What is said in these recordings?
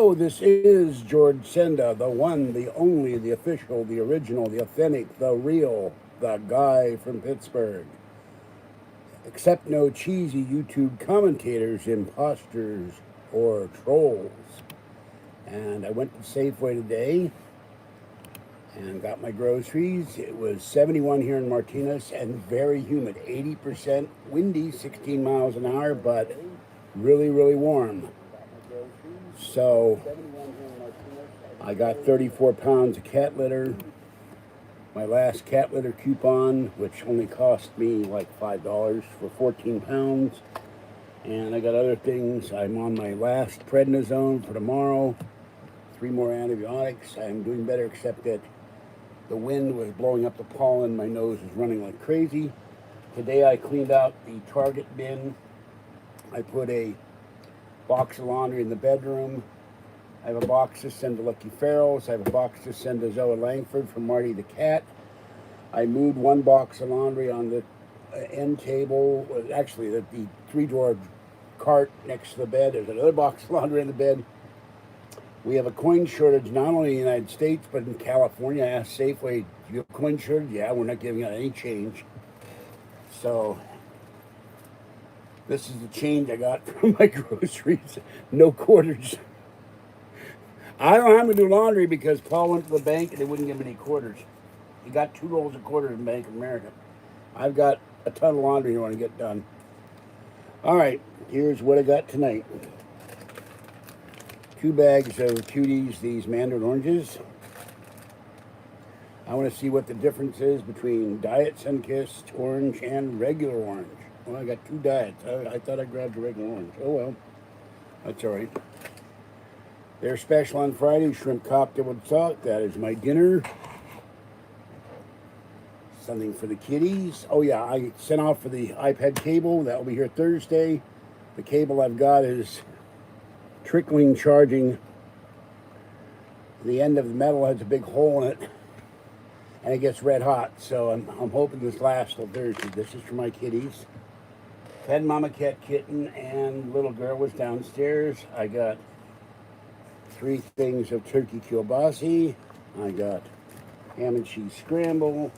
Oh, this is George Senda, the one, the only, the official, the original, the authentic, the real, the guy from Pittsburgh. Accept no cheesy YouTube commentators, imposters, or trolls. And I went to Safeway today and got my groceries. It was 71 here in Martinez and very humid, 80% windy, 16 miles an hour, but really, really warm. So I got 34 pounds of cat litter. My last cat litter coupon, which only cost me like $5 for 14 pounds. And I got other things. I'm on my last prednisone for tomorrow. 3 more antibiotics. I'm doing better, except that the wind was blowing up the pollen. My nose is running like crazy. Today I cleaned out the Target bin. I put a box of laundry in the bedroom. I have a box to send to Lucky Farrell's. I have a box to send to Zoe Langford from Marty the Cat. I moved one box of laundry on the end table. Actually, the 3-drawer cart next to the bed. There's another box of laundry in the bed. We have a coin shortage not only in the United States, but in California. I asked Safeway, do you have a coin shortage? Yeah, we're not giving out any change. So this is the change I got from my groceries. No quarters. I don't have to do laundry because Paul went to the bank and they wouldn't give me any quarters. He got 2 rolls of quarters in Bank of America. I've got a ton of laundry I want to get done. All right, here's what I got tonight. 2 bags of Cuties, these mandarin oranges. I want to see what the difference is between Diet Sunkissed orange and regular orange. Well, I got 2 diets. I thought I grabbed a regular orange. Oh well, that's all right. They're special on Friday, shrimp cocktail with salt. That is my dinner. Something for the kiddies. Oh yeah, I sent off for the iPad cable. That will be here Thursday. The cable I've got is trickling charging. The end of the metal has a big hole in it, and it gets red hot. So I'm hoping this lasts till Thursday. This is for my kitties. Fed Mama Cat Kitten and little girl was downstairs. I got 3 things of turkey kielbasa. I got ham and cheese scramble.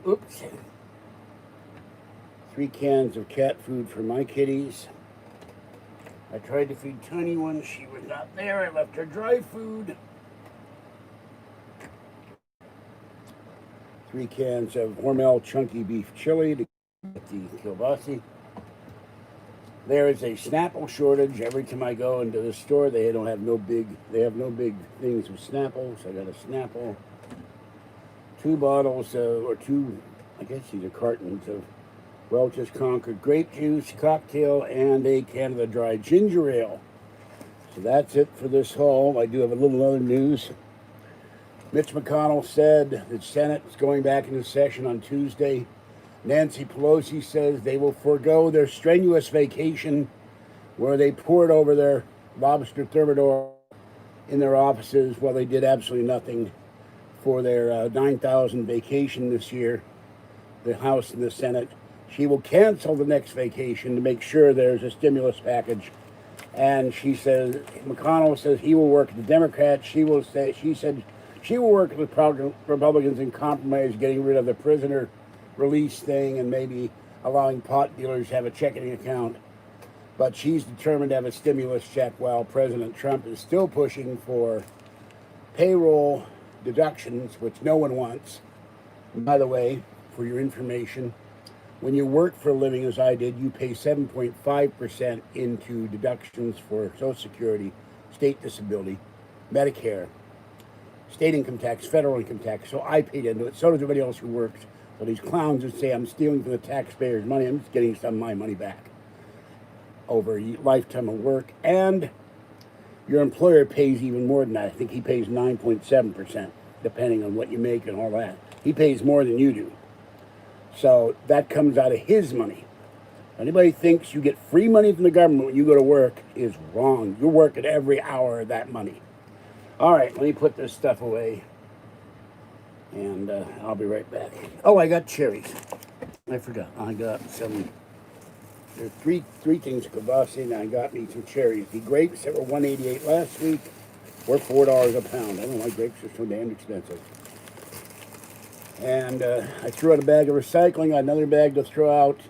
Oops. 3 cans of cat food for my kitties. I tried to feed Tiny one. She was not there. I left her dry food. 3 cans of Hormel chunky beef chili to get the kielbasa. There is a Snapple shortage. Every time I go into the store, they have no big things of Snapple, so I got a Snapple. 2 bottles or 2, I guess these are cartons of Welch's Concord grape juice cocktail and a can of the dry ginger ale. So that's it for this haul. I do have a little other news. Mitch McConnell said the Senate is going back into session on Tuesday. Nancy Pelosi says they will forego their strenuous vacation where they poured over their lobster thermidor in their offices while they did absolutely nothing for their 9,000 vacation this year, the House and the Senate. She will cancel the next vacation to make sure there's a stimulus package. And she says, McConnell says he will work with the Democrats. She said she will work with Republicans and compromise getting rid of the prisoner release thing and maybe allowing pot dealers to have a checking account. But she's determined to have a stimulus check while President Trump is still pushing for payroll deductions, which no one wants. And by the way, for your information, when you work for a living, as I did, you pay 7.5% into deductions for Social Security, state disability, Medicare, state income tax, federal income tax. So I paid into it. So does everybody else who works. So these clowns that say I'm stealing from the taxpayers' money, I'm just getting some of my money back over a lifetime of work. And your employer pays even more than that. I think he pays 9.7%, depending on what you make and all that. He pays more than you do. So that comes out of his money. Anybody thinks you get free money from the government when you go to work is wrong. You're working every hour of that money. All right, let me put this stuff away, and I'll be right back. Oh, I got cherries. I forgot. I got some There's three things of kibasi, and I got me some cherries. The grapes that were $1.88 last week were $4 a pound. I don't know why grapes are so damn expensive. And I threw out a bag of recycling, another bag to throw out.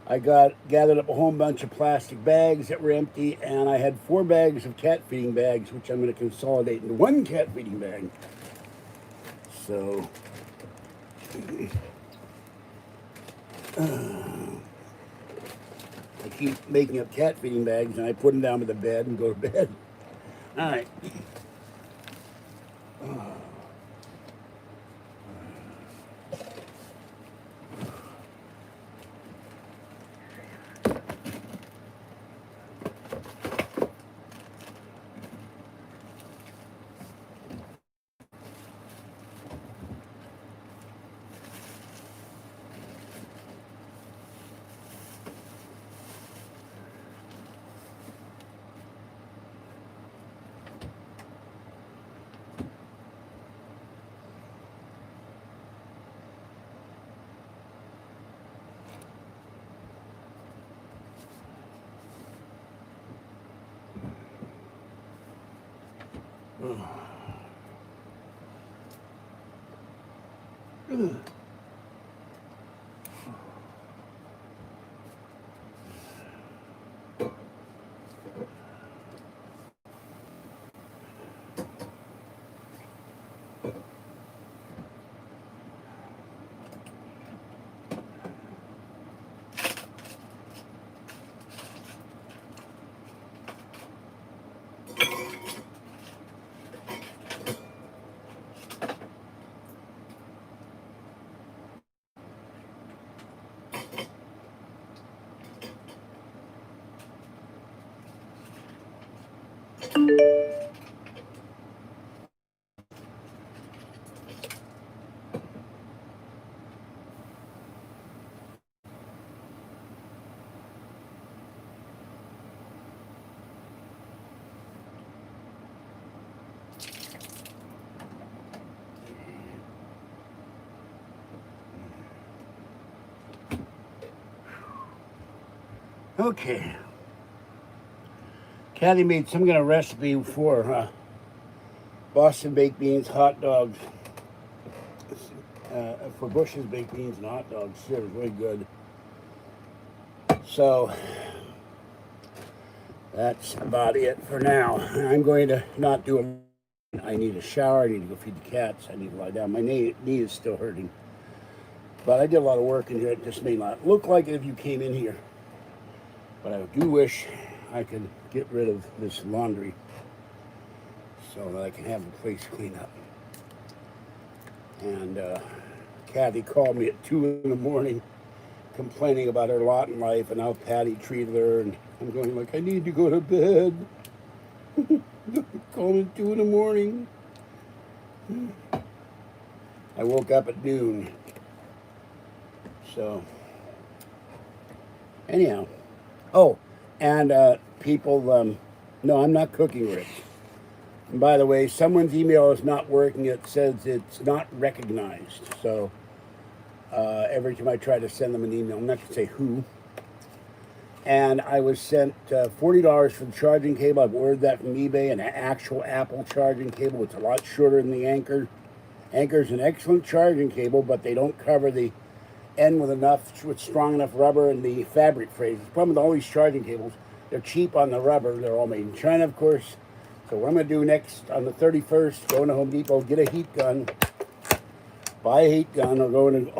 I gathered up a whole bunch of plastic bags that were empty, and I had 4 bags of cat feeding bags, which I'm going to consolidate into 1 cat feeding bag. So, I keep making up cat feeding bags, and I put them down to the bed and go to bed. All right. Okay. Kathy made some kind of recipe for Boston baked beans, hot dogs, for Bush's baked beans and hot dogs. It was really good. So that's about it for now. I'm going to not do a. I need a shower. I need to go feed the cats. I need to lie down. My knee is still hurting. But I did a lot of work in here. It just may not look like it if you came in here. But I do wish I could get rid of this laundry so that I can have the place clean up. And Kathy called me at 2 in the morning complaining about her lot in life and how Patty treated her. And I'm going like, I need to go to bed. Call me at 2 in the morning. I woke up at noon. So, anyhow. Oh, and people, no, I'm not cooking Ritz. And by the way, someone's email is not working. It says it's not recognized. So every time I try to send them an email, I'm not going to say who. And I was sent $40 for the charging cable. I've ordered that from eBay, an actual Apple charging cable. It's a lot shorter than the Anchor. Anchor's an excellent charging cable, but they don't cover the end with strong enough rubber and the fabric phrase. The problem with all these charging cables, they're cheap on the rubber. They're all made in China, of course. So what I'm going to do next, on the 31st, go into Home Depot, get a heat gun, buy a heat gun, or go into,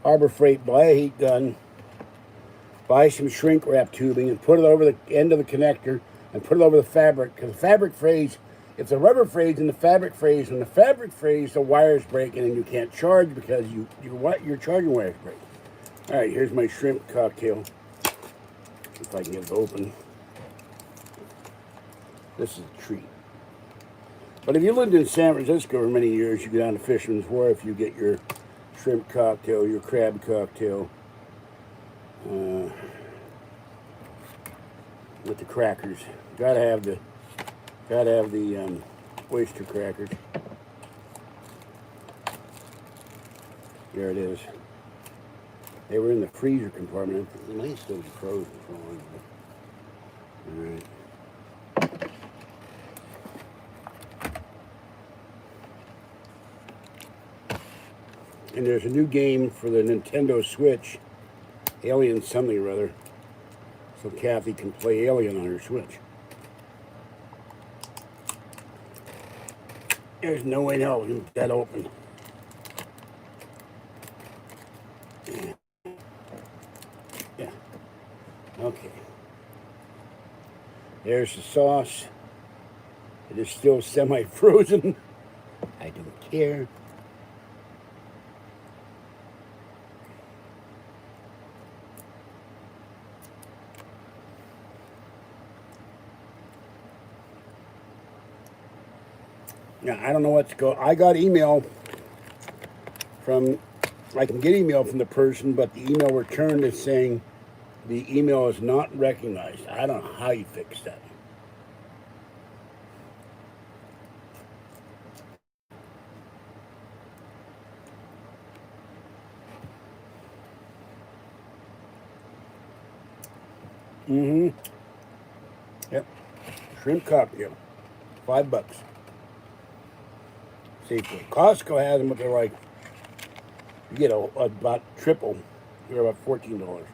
Harbor Freight, buy a heat gun, buy some shrink wrap tubing, and put it over the end of the connector, and put it over the fabric, because the fabric phrase, if the rubber frays and the fabric frays, when the fabric frays, the wire's breaking and you can't charge because your charging wire's breaking. All right, here's my shrimp cocktail. If I can get it open. This is a treat. But if you lived in San Francisco for many years, you go down to Fisherman's Wharf, you get your shrimp cocktail, your crab cocktail, with the crackers. Gotta have the oyster crackers. There it is. They were in the freezer compartment. They might still be frozen for a while. All right. And there's a new game for the Nintendo Switch, Alien something or other, so Kathy can play Alien on her Switch. There's no way now we can get that open. Yeah. Okay. There's the sauce. It is still semi-frozen. I don't care. Now, I don't know what to go. I got email from, I can get email from the person, but the email returned is saying the email is not recognized. I don't know how you fix that. Mm-hmm. Yep. Shrimp cocktail. $5. Safeway. Costco has them, but they're like, you get about triple. They're about $14.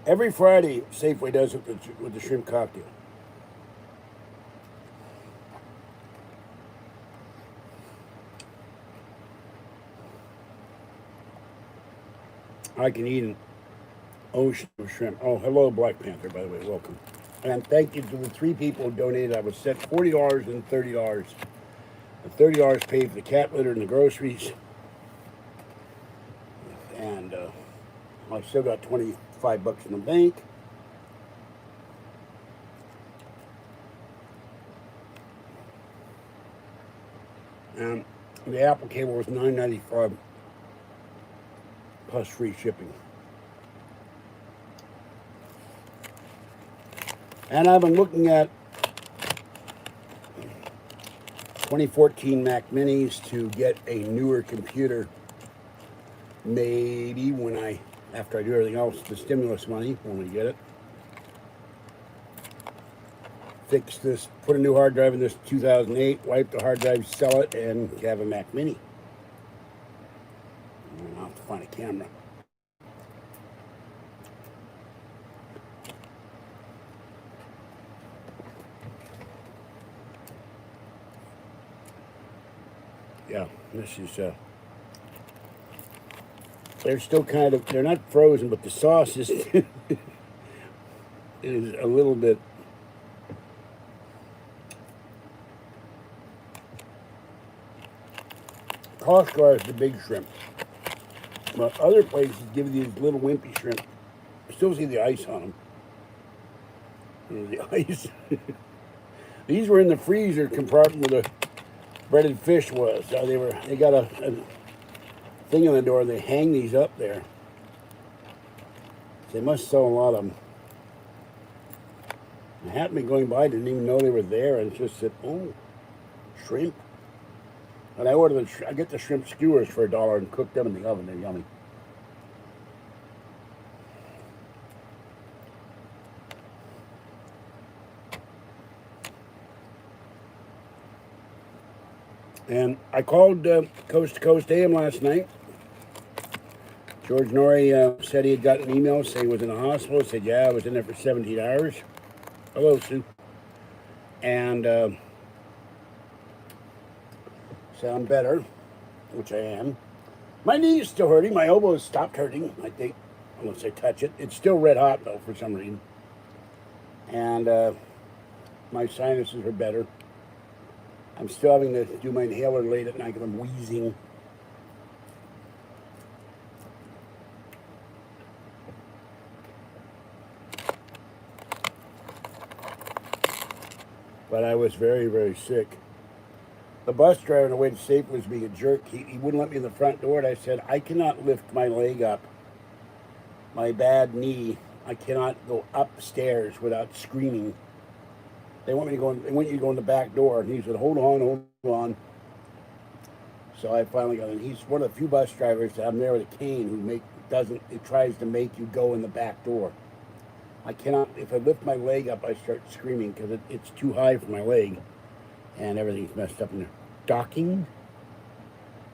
Every Friday, Safeway does it with the shrimp cocktail. I can eat an ocean of shrimp. Oh, hello, Black Panther, by the way. Welcome. And thank you to the 3 people who donated. I was set $40 and $30. The $30 paid for the cat litter and the groceries. And I still got $25 in the bank. And the Apple cable was $9.95 plus free shipping. And I've been looking at 2014 Mac Minis to get a newer computer. Maybe when after I do everything else, the stimulus money, when we get it. Fix this, put a new hard drive in this 2008, wipe the hard drive, sell it, and have a Mac Mini. I'll have to find a camera. Yeah, this is, they're still kind of, they're not frozen, but the sauce is, is a little bit, Costco has the big shrimp, but other places give you these little wimpy shrimp. You still see the ice on them. There's the ice. These were in the freezer compartment where the breaded fish was. They got a thing on the door. They hang these up there. They must sell a lot of them. I happened to be going by, didn't even know they were there, and just said, "Oh, shrimp." And I get the shrimp skewers for $1 and cook them in the oven. They're yummy. And I called Coast to Coast AM last night. George Norrie said he had gotten an email saying he was in the hospital. I said, yeah, I was in there for 17 hours. Hello, Sue. And said I'm better, which I am. My knee is still hurting. My elbow has stopped hurting, I think, unless I touch it. It's still red hot, though, for some reason. And my sinuses are better. I'm still having to do my inhaler late at night because I'm wheezing. But I was very, very sick. The bus driver on the way to Safeway was being a jerk. He wouldn't let me in the front door, and I said, I cannot lift my leg up. My bad knee, I cannot go upstairs without screaming. They want you to go in the back door. And he said, hold on. So I finally got in. He's one of the few bus drivers that I'm there with a cane who doesn't. It tries to make you go in the back door. I cannot. If I lift my leg up, I start screaming because it's too high for my leg, and everything's messed up in there. Docking?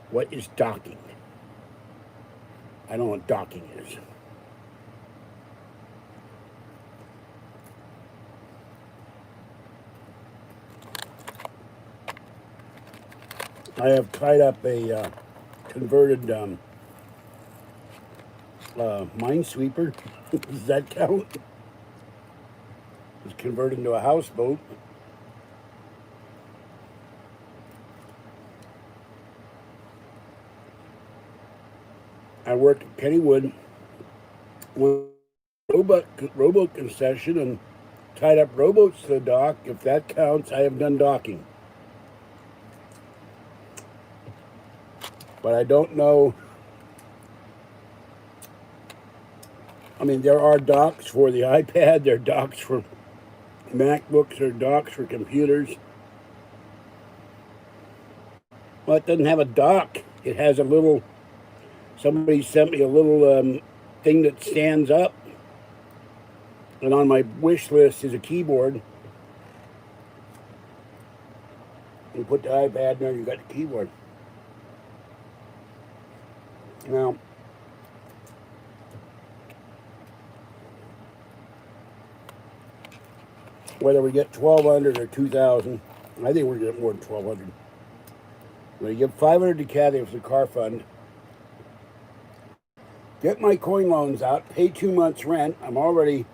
What is docking? I don't know what docking is. I have tied up a converted minesweeper. Does that count? It's converted into a houseboat. I worked at Kennywood with rowboat concession and tied up rowboats to the dock. If that counts, I have done docking. But I don't know. I mean, there are docks for the iPad, there are docks for MacBooks, there are docks for computers. Well, it doesn't have a dock. It has a little, somebody sent me a little thing that stands up. And on my wish list is a keyboard. You put the iPad in there, you got the keyboard. Now, whether we get 1,200 or 2,000, I think we're going to get more than 1,200. I'm going to give 500 to Kathy for the car fund. Get my coin loans out, pay 2 months rent. I'm already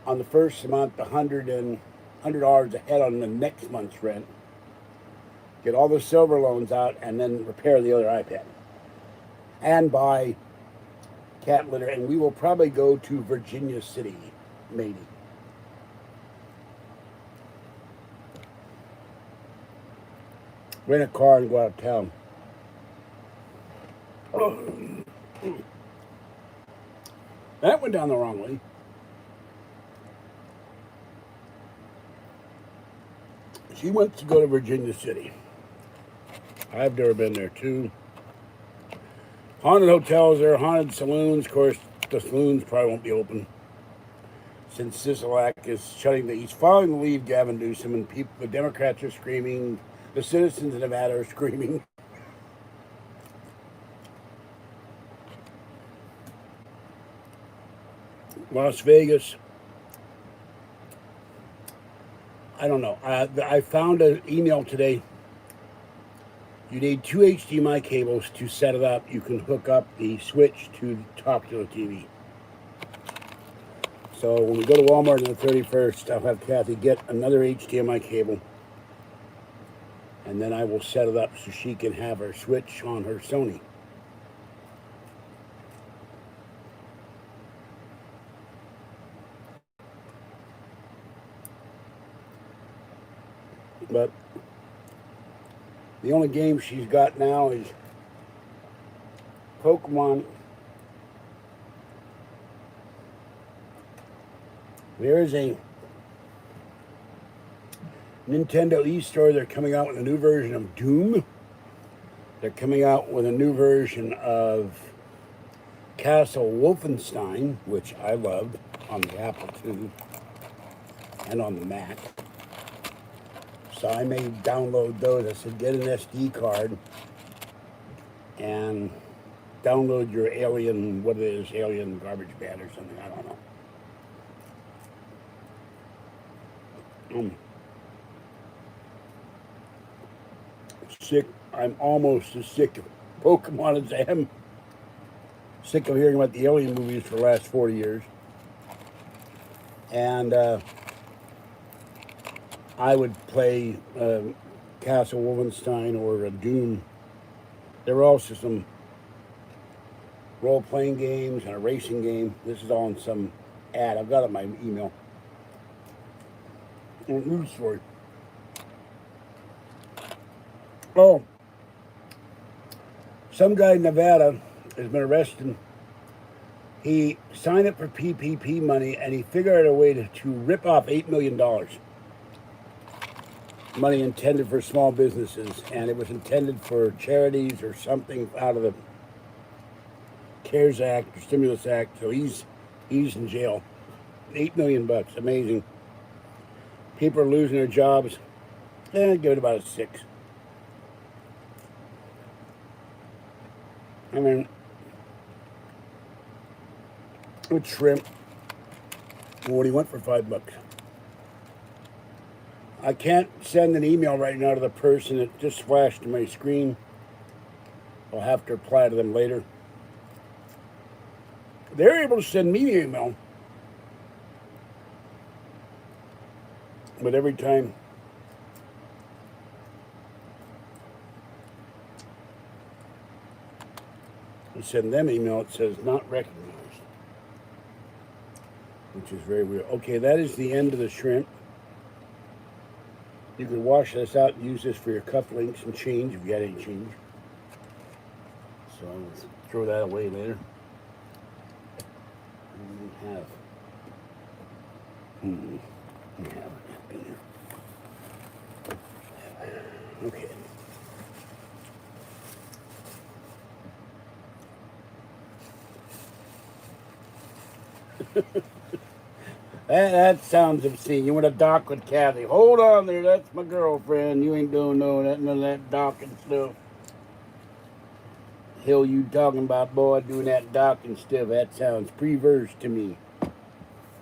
on the first month $100 ahead on the next month's rent. Get all the silver loans out and then repair the other iPad. And buy cat litter. And we will probably go to Virginia City, maybe. Rent a car and go out of town. That went down the wrong way. She wants to go to Virginia City. I've never been there too. Haunted hotels there, haunted saloons. Of course, the saloons probably won't be open since Sisolak is shutting he's following the lead, Gavin Newsom, and the Democrats are screaming. The citizens of Nevada are screaming. Las Vegas. I don't know. I found an email today. You need 2 HDMI cables to set it up. You can hook up the switch to talk to the TV. So when we go to Walmart on the 31st, I'll have Kathy get another HDMI cable. And then I will set it up so she can have her switch on her Sony. But the only game she's got now is Pokemon. There is a Nintendo eStore. They're coming out with a new version of Doom. They're coming out with a new version of Castle Wolfenstein, which I loved on the Apple II and on the Mac. So I may download those. I said, get an SD card and download your Alien, what it is, Alien Garbage Band or something. I don't know. Sick. I'm almost as sick of Pokemon as I am sick of hearing about the Alien movies for the last 40 years. And I would play Castle Wolfenstein or Doom. There were also some role-playing games and a racing game. This is all in some ad. I've got it in my email. News story. Oh, some guy in Nevada has been arrested. He signed up for PPP money and he figured out a way to rip off $8 million. Money intended for small businesses, and it was intended for charities or something out of the CARES Act or Stimulus Act, so he's in jail. $8 million bucks, amazing. People are losing their jobs. Give it about a 6. I mean, with shrimp, what do you want for $5? I can't send an email right now to the person that just flashed to my screen. I'll have to reply to them later. They're able to send me an email, but every time I send them email, it says not recognized, which is very weird. Okay, that is the end of the shrimp. You can wash this out and use this for your cufflinks and change if you got any change. So let's throw that away later. We have. We have it in here. Okay. That sounds obscene. You want to dock with Kathy. Hold on there, that's my girlfriend. You ain't doing none of that docking stuff. Hell you talking about, boy, doing that docking stuff. That sounds perverse to me.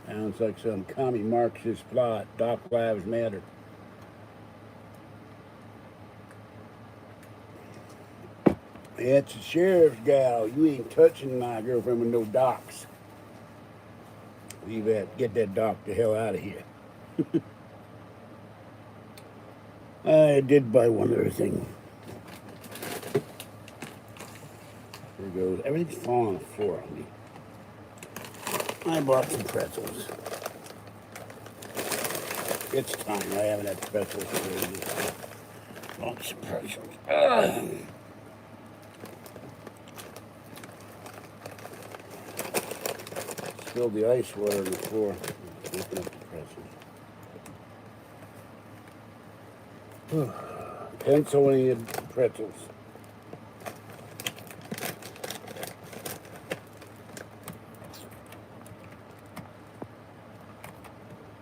Sounds like some commie Marxist plot. Doc Lives Matter. That's a sheriff's gal. You ain't touching my girlfriend with no docks. Leave that. Get that doc the hell out of here. I did buy one other thing. There goes. Everything's falling on the floor on me. I bought some pretzels. It's time. I haven't had pretzels for ages. Bought some pretzels. Spilled the ice water on the floor. Looking up the pretzels. Pennsylvania pretzels.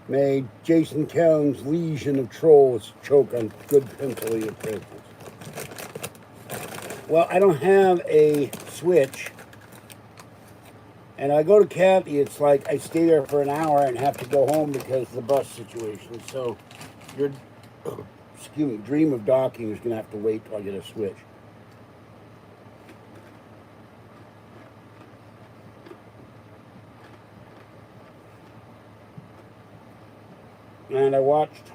May Jason Cown's legion of trolls choke on good Pennsylvania pretzels. Well, I don't have a switch. And I go to Kathy, it's like I stay there for an hour and have to go home because of the bus situation. So your dream of docking is going to have to wait till I get a switch. And I watched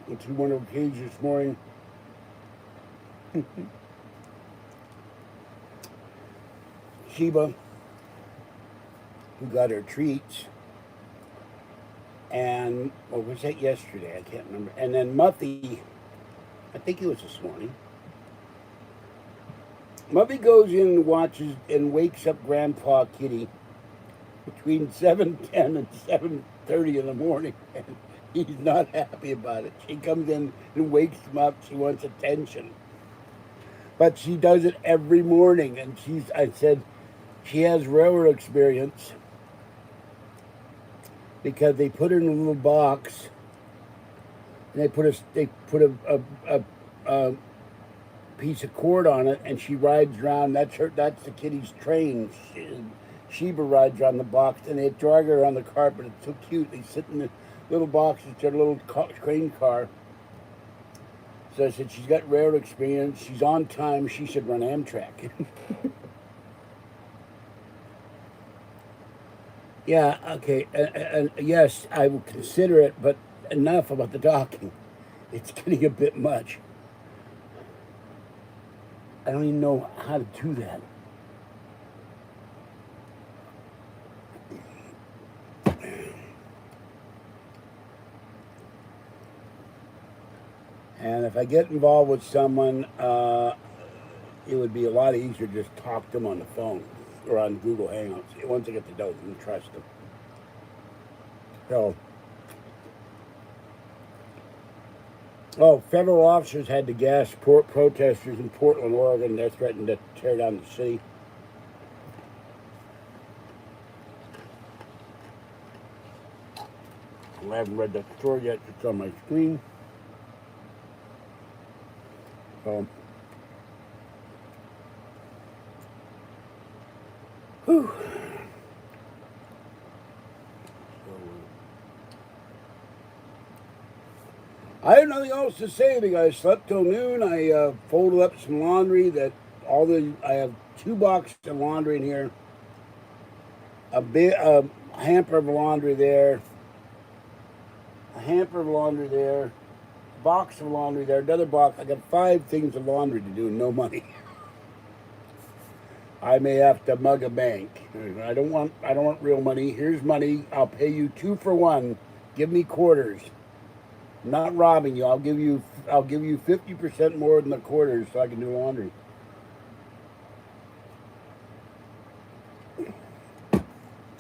the 200 Cage this morning. Sheba, who got her treats, and what was that yesterday? I can't remember. And then Muffy, I think it was this morning. Muffy goes in and watches and wakes up Grandpa Kitty between 7:10 and 7:30 in the morning, and he's not happy about it. She comes in and wakes him up. She wants attention, but she does it every morning. And I said, she has railroad experience because they put her in a little box and they put a piece of cord on it, and she rides around. That's the kitty's train. Sheba rides around the box, and they drag her on the carpet. It's so cute. They sit in the little box. It's their little train car. So I said, she's got railroad experience. She's on time. She should run Amtrak. Yeah, okay, and yes, I will consider it, but enough about the docking. It's getting a bit much. I don't even know how to do that. And if I get involved with someone, it would be a lot easier to just talk to them on the phone or on Google Hangouts. Once I get to know them, trust them. So, Oh, federal officers had to gas protesters in Portland, Oregon. They're threatening to tear down the city. I haven't read that story yet. It's on my screen. Whew. I have nothing else to say because I slept till noon. I folded up some laundry I have 2 boxes of laundry in here, a hamper of laundry there, a hamper of laundry there, box of laundry there, another box. I got 5 things of laundry to do and no money. I may have to mug a bank. I don't want real money. Here's money. I'll pay you 2 for 1. Give me quarters. I'm not robbing you. I'll give you 50% more than the quarters so I can do laundry.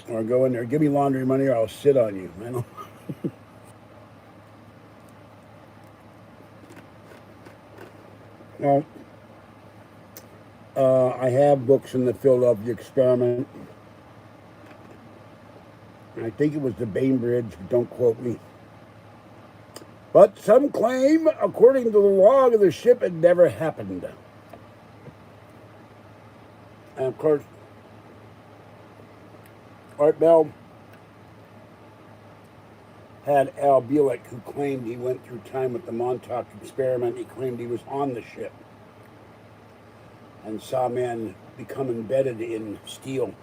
Or go in there, give me laundry money, or I'll sit on you. I know. Well, I have books in the Philadelphia Experiment. I think it was the Bainbridge, don't quote me. But some claim, according to the log of the ship, it never happened. And of course, Art Bell had Al Bielek, who claimed he went through time with the Montauk Experiment. He claimed he was on the ship and saw men become embedded in steel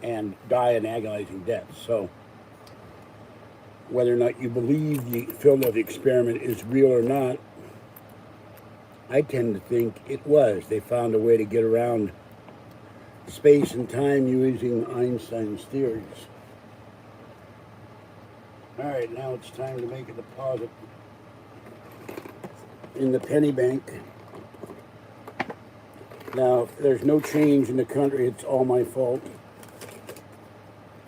and die an agonizing death. So whether or not you believe the Philadelphia Experiment is real or not, I tend to think it was. They found a way to get around space and time using Einstein's theories. All right, now it's time to make a deposit in the penny bank. Now, if there's no change in the country, it's all my fault.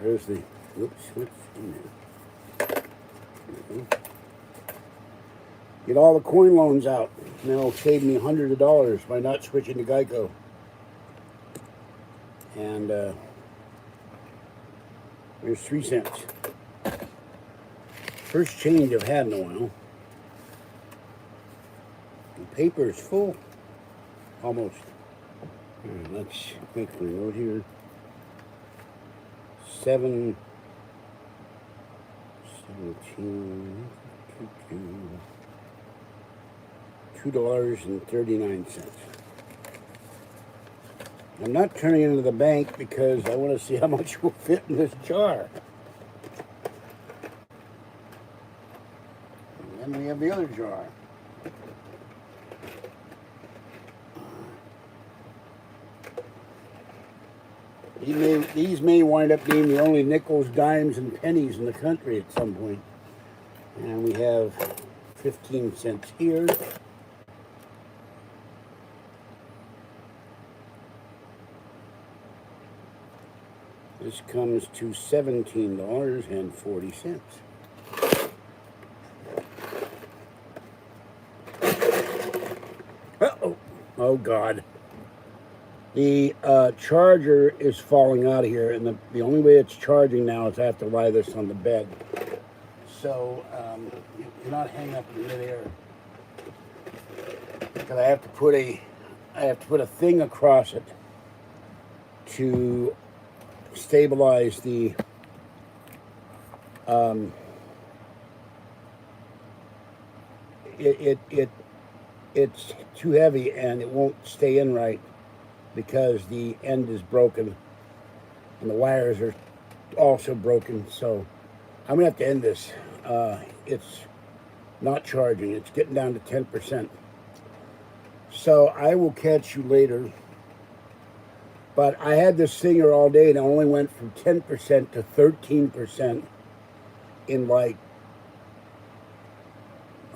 There's the, what's in there? Get all the coin loans out, and that'll save me hundreds of dollars by not switching to Geico. And there's 3 cents. First change I've had in a while. The paper is full. Almost. Right, let's make a note here. 17, $2.39. I'm not turning it into the bank because I want to see how much will fit in this jar. And then we have the other jar. These may wind up being the only nickels, dimes, and pennies in the country at some point. And we have 15 cents here. This comes to $17.40. Uh-oh. Oh, God. The charger is falling out of here, and the only way it's charging now is I have to lie this on the bed. So, you cannot hang up in midair. Because I have to put a thing across it to stabilize the it's too heavy and it won't stay in right because the end is broken and the wires are also broken. So I'm gonna have to end this. It's not charging. It's getting down to 10%. So I will catch you later. But I had this thing here all day and it only went from 10% to 13% in like,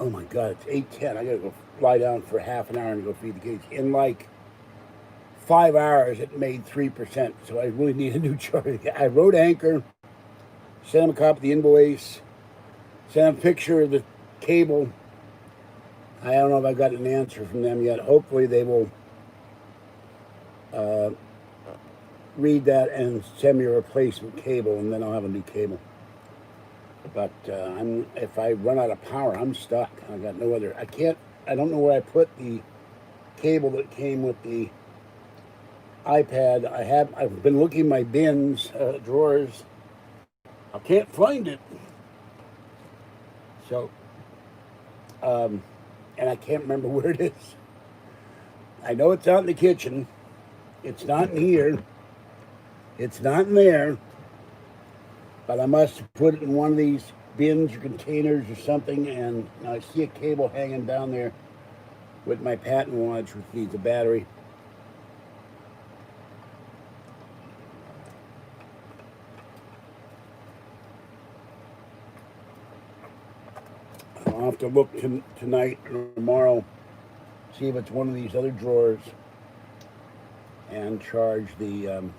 oh my God, it's 8:10. I gotta go lie down for half an hour and go feed the kids. In like 5 hours, it made 3%. So I really need a new charger. I wrote Anchor, sent him a copy of the invoice, sent him a picture of the cable, I don't know if I got an answer from them yet. Hopefully they will read that and send me a replacement cable, and then I'll have a new cable. But if I run out of power, I'm stuck. I got no other. I don't know where I put the cable that came with the iPad. I've been looking in my bins, drawers. I can't find it. So, and I can't remember where it is. I know it's out in the kitchen. It's not in here. It's not in there. But I must have put it in one of these bins or containers or something, and I see a cable hanging down there with my patent watch, which needs a battery. I'll have to look tonight or tomorrow, see if it's one of these other drawers, and charge the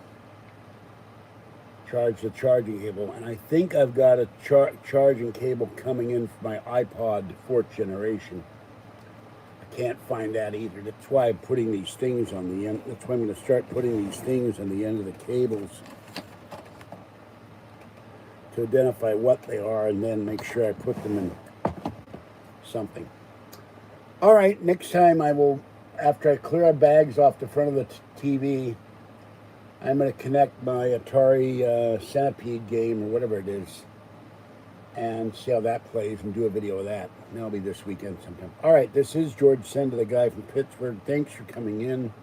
charging cable. And I think I've got a charging cable coming in for my iPod 4th generation. I can't find that either. That's why I'm putting these things on the end. That's why I'm going to start putting these things on the end of the cables to identify what they are, and then make sure I put them in something. All right, next time I will, after I clear our bags off the front of the TV, I'm going to connect my Atari Centipede game, or whatever it is, and see how that plays and do a video of that. And that'll be this weekend sometime. All right, this is George Senda, the guy from Pittsburgh. Thanks for coming in.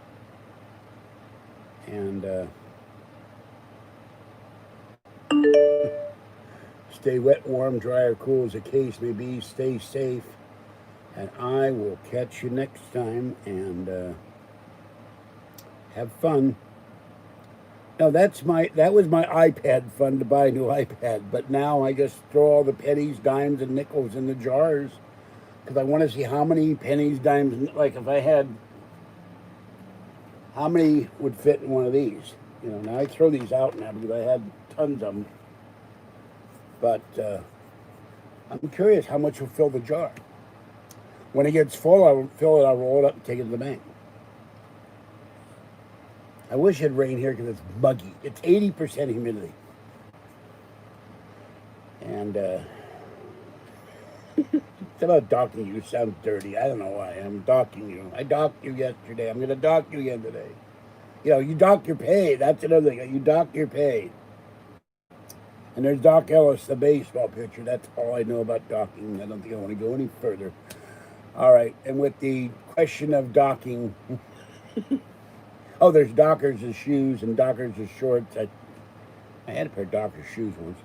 And stay wet, warm, dry, or cool as the case may be. Stay safe. And I will catch you next time. And have fun. No, that was my iPad fund, to buy a new iPad. But now I just throw all the pennies, dimes, and nickels in the jars, because I want to see how many pennies, dimes, like if I had, how many would fit in one of these. You know, now I throw these out now because I had tons of them. But I'm curious how much will fill the jar. When it gets full, I'll fill it, I'll roll it up and take it to the bank. I wish it had rained here because it's muggy. It's 80% humidity. And it's about docking you. Sounds dirty. I don't know why. I'm docking you. I docked you yesterday. I'm going to dock you again today. You know, you dock your pay. That's another thing. You dock your pay. And there's Doc Ellis, the baseball pitcher. That's all I know about docking. I don't think I want to go any further. All right. And with the question of docking... Oh, there's Dockers' shoes and Dockers' shorts. I had a pair of Dockers' shoes once.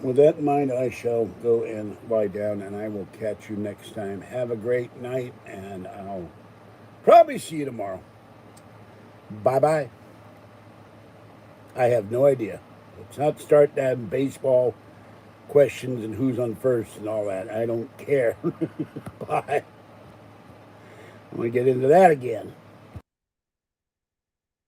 With that in mind, I shall go and lie down, and I will catch you next time. Have a great night, and I'll probably see you tomorrow. Bye-bye. I have no idea. Let's not start that baseball questions and who's on first and all that. I don't care. Bye. I'm going to get into that again.